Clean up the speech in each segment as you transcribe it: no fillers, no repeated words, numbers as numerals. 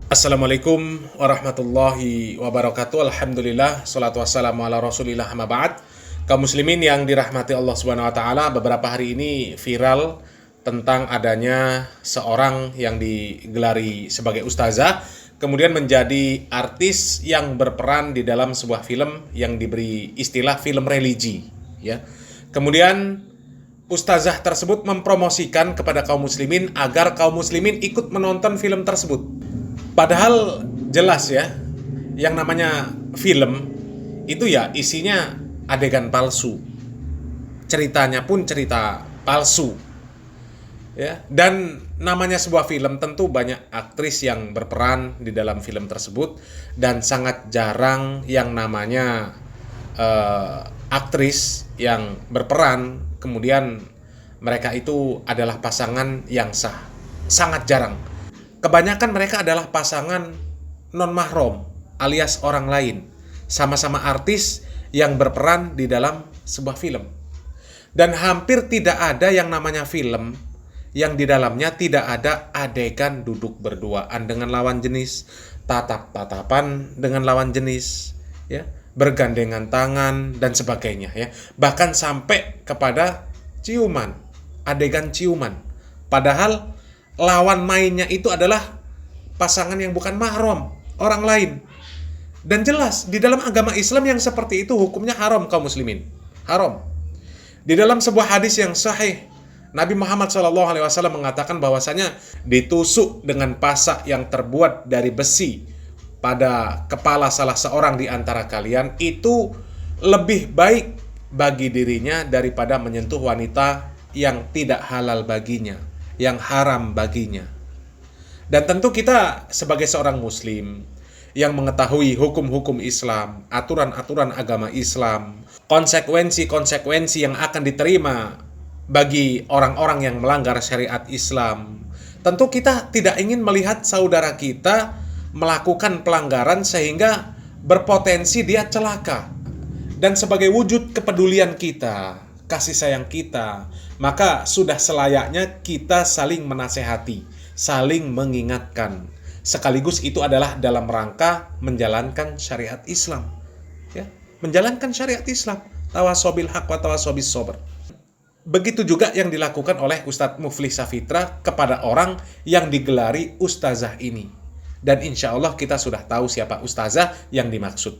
Assalamualaikum warahmatullahi wabarakatuh. Alhamdulillah, salatu wassalamu ala rasulillah, amma ba'd. Kaum muslimin yang dirahmati Allah subhanahu wa ta'ala, beberapa hari ini viral tentang adanya seorang yang digelari sebagai ustazah, kemudian menjadi artis yang berperan di dalam sebuah film yang diberi istilah film religi, ya. Kemudian ustazah tersebut mempromosikan kepada kaum muslimin agar kaum muslimin ikut menonton film tersebut. Padahal jelas ya, yang namanya film itu ya isinya adegan palsu. Ceritanya pun cerita palsu. Ya, dan namanya sebuah film tentu banyak aktris yang berperan di dalam film tersebut dan sangat jarang yang namanya aktris yang berperan kemudian mereka itu adalah pasangan yang sah. Sangat jarang. Kebanyakan mereka adalah pasangan non-mahram alias orang lain, sama-sama artis yang berperan di dalam sebuah film. Dan hampir tidak ada yang namanya film yang di dalamnya tidak ada adegan duduk berduaan dengan lawan jenis, tatap-tatapan dengan lawan jenis, ya, bergandengan tangan dan sebagainya, ya. Bahkan sampai kepada ciuman, adegan ciuman. Padahal lawan mainnya itu adalah pasangan yang bukan mahram, orang lain. Dan jelas di dalam agama Islam yang seperti itu hukumnya haram kaum muslimin. Haram. Di dalam sebuah hadis yang sahih, Nabi Muhammad SAW mengatakan bahwasanya ditusuk dengan pasak yang terbuat dari besi pada kepala salah seorang di antara kalian itu lebih baik bagi dirinya daripada menyentuh wanita yang tidak halal baginya, yang haram baginya. Dan tentu kita sebagai seorang muslim yang mengetahui hukum-hukum Islam, aturan-aturan agama Islam, konsekuensi-konsekuensi yang akan diterima bagi orang-orang yang melanggar syariat Islam, tentu kita tidak ingin melihat saudara kita melakukan pelanggaran sehingga berpotensi dia celaka. Dan sebagai wujud kepedulian kita, kasih sayang kita, maka sudah selayaknya kita saling menasehati, saling mengingatkan. Sekaligus itu adalah dalam rangka menjalankan syariat Islam, ya, menjalankan syariat Islam, tawasobil haq wa tawasobis sober. Begitu juga yang dilakukan oleh Ustadz Muflih Safitra kepada orang yang digelari ustazah ini. Dan insya Allah kita sudah tahu siapa ustazah yang dimaksud.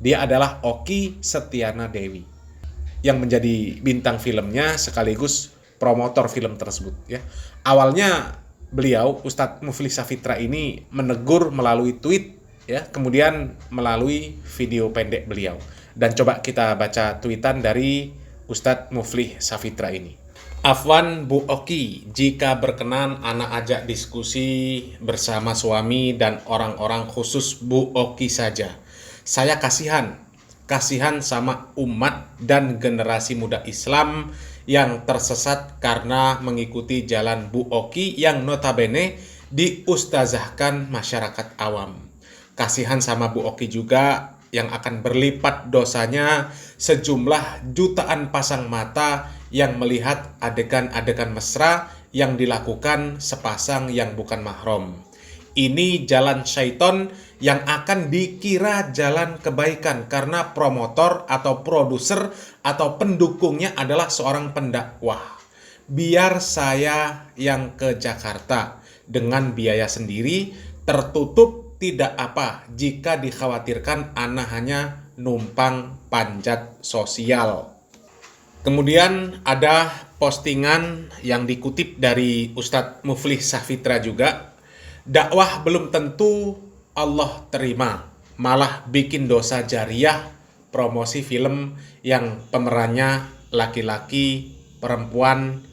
Dia adalah Okky Setiana Dewi, yang menjadi bintang filmnya sekaligus promotor film tersebut, ya. Awalnya beliau Ustadz Muflih Safitra ini menegur melalui tweet, ya, kemudian melalui video pendek beliau. Dan coba kita baca tweetan dari Ustadz Muflih Safitra ini. Afwan Bu Okky, jika berkenan anak ajak diskusi bersama suami dan orang-orang khusus Bu Okky saja. Saya kasihan sama umat dan generasi muda Islam yang tersesat karena mengikuti jalan Bu Okky yang notabene diustazahkan masyarakat awam. Kasihan sama Bu Okky juga yang akan berlipat dosanya sejumlah jutaan pasang mata yang melihat adegan-adegan mesra yang dilakukan sepasang yang bukan mahram. Ini jalan syaiton yang akan dikira jalan kebaikan karena promotor atau produser atau pendukungnya adalah seorang pendakwah. Biar saya yang ke Jakarta dengan biaya sendiri, tertutup tidak apa jika dikhawatirkan anak hanya numpang panjat sosial. Kemudian ada postingan yang dikutip dari Ustadz Muflih Safitra juga. Dakwah belum tentu Allah terima, malah bikin dosa jariah promosi film yang pemerannya laki-laki, perempuan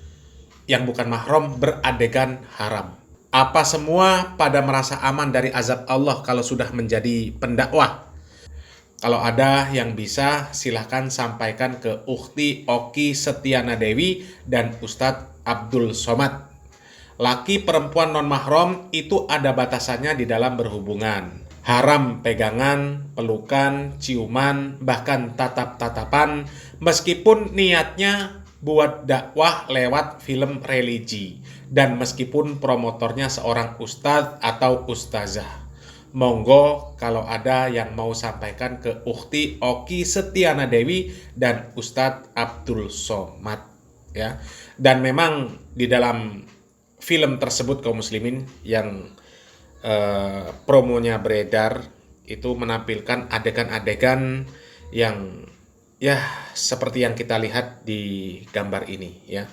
yang bukan mahram beradegan haram. Apa semua pada merasa aman dari azab Allah kalau sudah menjadi pendakwah? Kalau ada yang bisa, silahkan sampaikan ke Ukhti Okky Setiana Dewi dan Ustadz Abdul Somad. Laki perempuan non-mahram itu ada batasannya di dalam berhubungan. Haram pegangan, pelukan, ciuman, bahkan tatap-tatapan, meskipun niatnya buat dakwah lewat film religi dan meskipun promotornya seorang ustadz atau ustazah. Monggo kalau ada yang mau sampaikan ke Ukhti Oki Setiana Dewi dan Ustadz Abdul Somad ya. Dan memang di dalam film tersebut kaum muslimin yang promonya beredar itu menampilkan adegan-adegan yang ya seperti yang kita lihat di gambar ini ya.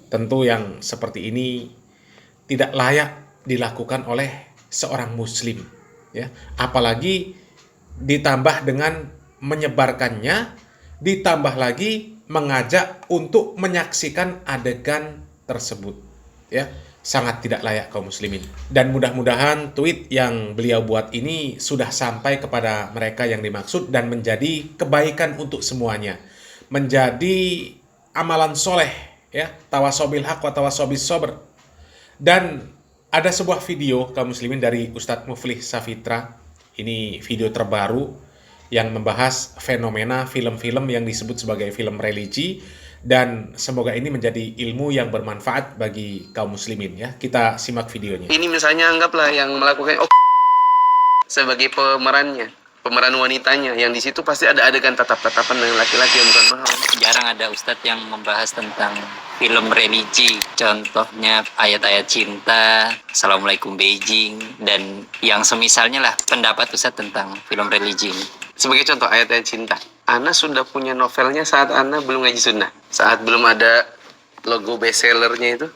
Tentu yang seperti ini tidak layak dilakukan oleh seorang muslim ya, apalagi ditambah dengan menyebarkannya, ditambah lagi mengajak untuk menyaksikan adegan tersebut ya, sangat tidak layak kaum muslimin. Dan mudah-mudahan tweet yang beliau buat ini sudah sampai kepada mereka yang dimaksud dan menjadi kebaikan untuk semuanya, menjadi amalan soleh ya, tawasobil haq wa tawasobil sabr. Dan ada sebuah video kaum muslimin dari Ustadz Muflih Safitra. Ini video terbaru yang membahas fenomena film-film yang disebut sebagai film religi, dan semoga ini menjadi ilmu yang bermanfaat bagi kaum muslimin ya. Kita simak videonya. Ini misalnya anggaplah yang melakukan sebagai pemeran wanitanya, yang di situ pasti ada adegan tatap-tatapan dengan laki-laki yang bukan mahram. Jarang ada ustadz yang membahas tentang film religi, contohnya ayat-ayat cinta, Assalamualaikum Beijing, dan yang semisalnya lah pendapat ustadz tentang film religi ini. Sebagai contoh ayat-ayat cinta, Ana sudah punya novelnya saat Ana belum ngaji sunnah, saat belum ada logo bestsellernya itu,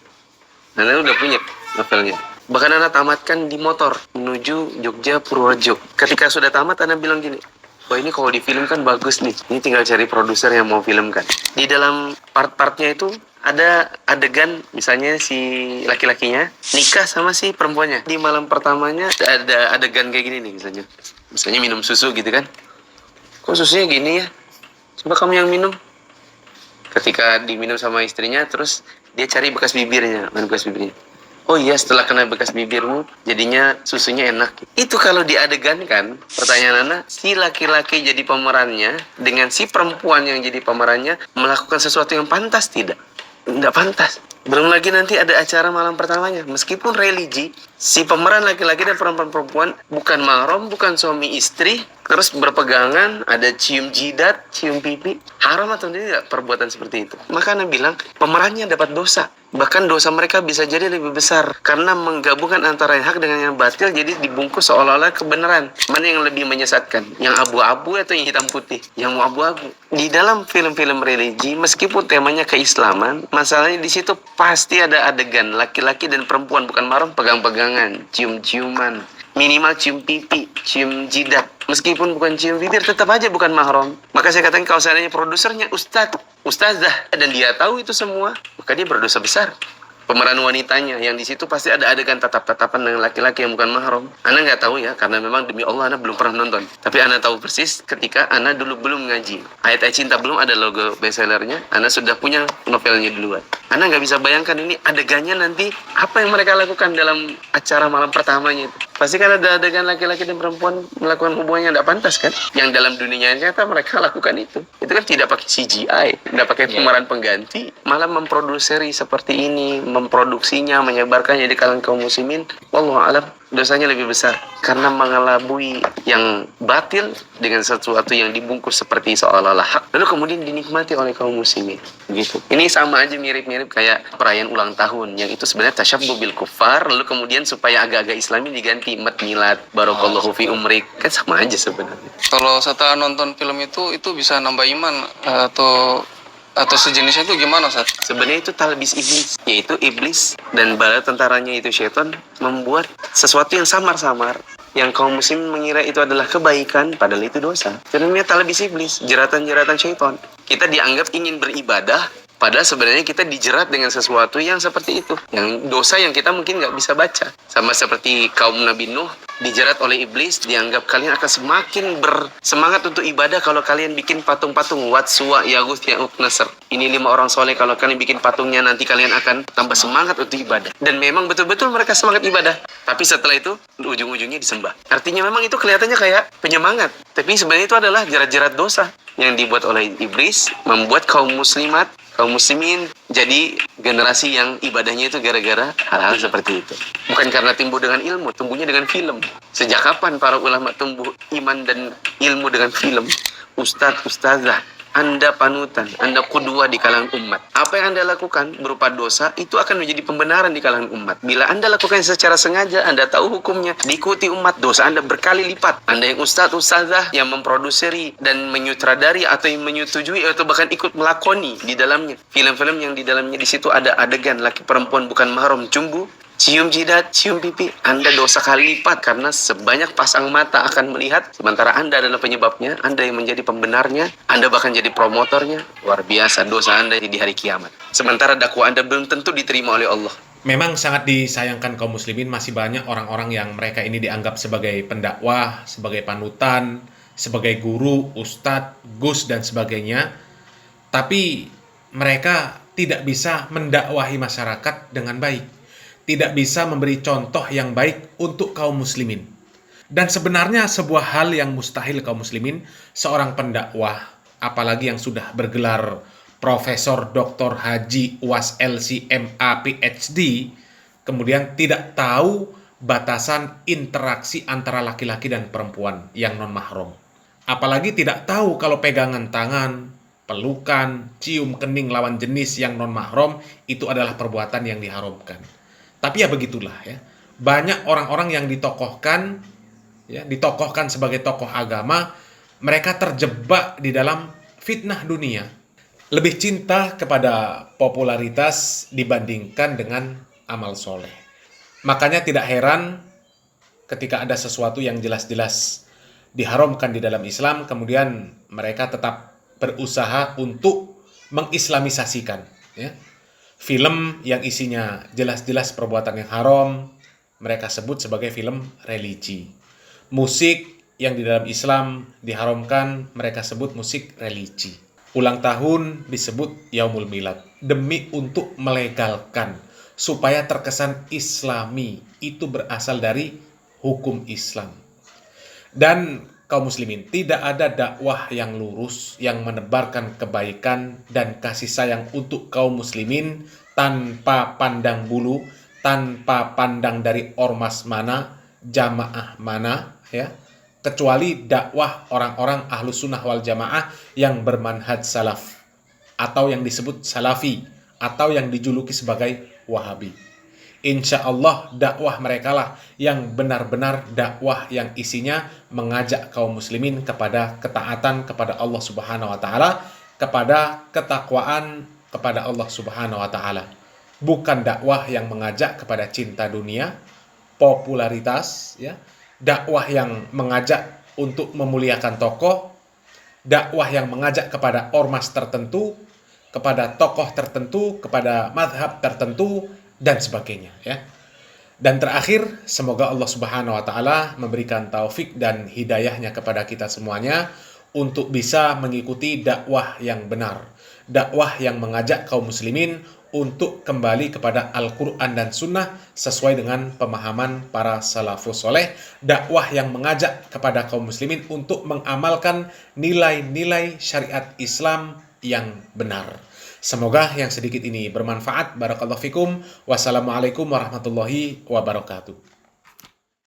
Ana udah punya novelnya. Bahkan Ana tamatkan di motor menuju Jogja Purworejo. Ketika sudah tamat, Ana bilang gini, wah ini kalau difilmkan bagus nih, ini tinggal cari produser yang mau filmkan. Di dalam part-partnya itu ada adegan, misalnya si laki-lakinya nikah sama si perempuannya. Di malam pertamanya ada adegan kayak gini nih misalnya minum susu gitu kan. Kok susunya gini ya? Coba kamu yang minum. Ketika diminum sama istrinya, terus dia cari bekas bibirnya. Oh iya, setelah kena bekas bibirmu, jadinya susunya enak. Itu kalau diadegankan, pertanyaan Ana, si laki-laki jadi pemerannya, dengan si perempuan yang jadi pemerannya, melakukan sesuatu yang pantas tidak? Tidak pantas. Belum lagi nanti ada acara malam pertamanya. Meskipun religi, si pemeran laki-laki dan perempuan bukan mahram, bukan suami istri, terus berpegangan, ada cium jidat, cium pipi. Haram atau tidak perbuatan seperti itu? Maka Ana bilang, pemerannya dapat dosa. Bahkan dosa mereka bisa jadi lebih besar karena menggabungkan antara yang hak dengan yang batil, jadi dibungkus seolah-olah kebenaran. Mana yang lebih menyesatkan? Yang abu-abu atau yang hitam putih? Yang abu-abu. Di dalam film-film religi, meskipun temanya keislaman, masalahnya di situ pasti ada adegan laki-laki dan perempuan bukan mahram pegang-pegangan, cium-ciuman, minimal cium pipi, cium jidat. Meskipun bukan cium bibir, tetap aja bukan mahram. Maka saya katakan kalau seandainya produsernya ustazah, dan dia tahu itu semua, maka dia berdosa besar. Pemeran wanitanya yang di situ pasti ada adegan tatap-tatapan dengan laki-laki yang bukan mahram. Ana nggak tahu ya, karena memang demi Allah Ana belum pernah nonton. Tapi Ana tahu persis ketika Ana dulu belum ngaji. Ayat-ayat cinta belum ada logo bestsellernya, Ana sudah punya novelnya duluan. Ana nggak bisa bayangkan ini adegannya nanti apa yang mereka lakukan dalam acara malam pertamanya itu. Pasti kan ada adegan laki-laki dan perempuan melakukan hubungan yang tidak pantas kan? Yang dalam dunia nyata mereka lakukan itu. Itu kan tidak pakai CGI, tidak pakai pemeran pengganti, malah memproduksi seperti ini, memproduksinya, menyebarkannya di kalangan kaum muslimin. Wallahu a'lam, dosanya lebih besar karena mengelabui yang batil dengan sesuatu yang dibungkus seperti seolah-olah hak, lalu kemudian dinikmati oleh kaum muslimin. Begitu. Ini sama aja mirip-mirip kayak perayaan ulang tahun yang itu sebenarnya tasyabbuh bil kuffar, lalu kemudian supaya agak-agak Islami diganti mat milad, barakallahu fi umrik. Kan sama aja sebenarnya. Kalau setelah nonton film itu bisa nambah iman atau sejenisnya itu gimana, Ustaz? Sebenarnya itu talbis iblis, yaitu iblis dan bala tentaranya itu syaitan membuat sesuatu yang samar-samar yang kaum muslim mengira itu adalah kebaikan, padahal itu dosa. Sebenarnya talbis iblis, jeratan-jeratan syaitan. Kita dianggap ingin beribadah, padahal sebenarnya kita dijerat dengan sesuatu yang seperti itu, yang dosa yang kita mungkin nggak bisa baca. Sama seperti kaum Nabi Nuh dijerat oleh iblis, dianggap kalian akan semakin bersemangat untuk ibadah kalau kalian bikin patung-patung, Wat, Suwa, Yaguth, Ya'uq, Nasr. Ini 5 orang soleh, kalau kalian bikin patungnya nanti kalian akan tambah semangat untuk ibadah. Dan memang betul-betul mereka semangat ibadah. Tapi setelah itu ujung-ujungnya disembah. Artinya memang itu kelihatannya kayak penyemangat, tapi sebenarnya itu adalah jerat-jerat dosa yang dibuat oleh iblis, membuat kaum muslimat, kaum muslimin jadi generasi yang ibadahnya itu gara-gara hal-hal seperti itu. Bukan karena tumbuh dengan ilmu, tumbuhnya dengan film. Sejak kapan para ulama tumbuh iman dan ilmu dengan film? Ustadz, ustazah, Anda panutan, Anda qudwah di kalangan umat. Apa yang Anda lakukan berupa dosa, itu akan menjadi pembenaran di kalangan umat. Bila Anda lakukan secara sengaja, Anda tahu hukumnya, diikuti umat, dosa Anda berkali lipat. Anda yang ustadz, ustazah, yang memproduksi dan menyutradari atau yang menyetujui atau bahkan ikut melakoni di dalamnya. Film-film yang di dalamnya di situ ada adegan laki perempuan bukan mahram cumbu, cium jidat, cium pipi, Anda dosa kali lipat karena sebanyak pasang mata akan melihat, sementara Anda adalah penyebabnya, Anda yang menjadi pembenarnya, Anda bahkan jadi promotornya. Luar biasa dosa Anda di hari kiamat. Sementara dakwah Anda belum tentu diterima oleh Allah. Memang sangat disayangkan kaum muslimin, masih banyak orang-orang yang mereka ini dianggap sebagai pendakwah, sebagai panutan, sebagai guru, ustadz, gus, dan sebagainya. Tapi mereka tidak bisa mendakwahi masyarakat dengan baik. Tidak bisa memberi contoh yang baik untuk kaum muslimin. Dan sebenarnya sebuah hal yang mustahil kaum muslimin, seorang pendakwah, apalagi yang sudah bergelar Profesor Dr. Haji UAS LC MA PhD, kemudian tidak tahu batasan interaksi antara laki-laki dan perempuan yang non mahram. Apalagi tidak tahu kalau pegangan tangan, pelukan, cium kening lawan jenis yang non mahram itu adalah perbuatan yang diharamkan. Tapi ya begitulah ya. Banyak orang-orang yang ditokohkan sebagai tokoh agama, mereka terjebak di dalam fitnah dunia. Lebih cinta kepada popularitas dibandingkan dengan amal soleh. Makanya tidak heran ketika ada sesuatu yang jelas-jelas diharamkan di dalam Islam, kemudian mereka tetap berusaha untuk mengislamisasikan, ya. Film yang isinya jelas-jelas perbuatan yang haram, mereka sebut sebagai film religi. Musik yang di dalam Islam diharamkan, mereka sebut musik religi. Ulang tahun disebut Yaumul Milad, demi untuk melegalkan, supaya terkesan Islami, itu berasal dari hukum Islam. Dan kaum muslimin, tidak ada dakwah yang lurus yang menebarkan kebaikan dan kasih sayang untuk kaum muslimin tanpa pandang bulu, tanpa pandang dari ormas mana, jamaah mana, ya, kecuali dakwah orang-orang ahlus sunnah wal jamaah yang bermanhaj salaf, atau yang disebut salafi, atau yang dijuluki sebagai wahabi. Insya Allah dakwah mereka lah yang benar-benar dakwah yang isinya mengajak kaum muslimin kepada ketaatan kepada Allah Subhanahu wa taala, kepada ketakwaan kepada Allah Subhanahu wa taala. Bukan dakwah yang mengajak kepada cinta dunia, popularitas, ya. Dakwah yang mengajak untuk memuliakan tokoh, dakwah yang mengajak kepada ormas tertentu, kepada tokoh tertentu, kepada madhab tertentu, dan sebagainya, ya. Dan terakhir, semoga Allah Subhanahu wa taala memberikan taufik dan hidayahnya kepada kita semuanya untuk bisa mengikuti dakwah yang benar, dakwah yang mengajak kaum muslimin untuk kembali kepada Al-Quran dan Sunnah sesuai dengan pemahaman para salafus soleh, dakwah yang mengajak kepada kaum muslimin untuk mengamalkan nilai-nilai syariat Islam yang benar. Semoga yang sedikit ini bermanfaat. Barakallahu fikum. Wassalamualaikum warahmatullahi wabarakatuh.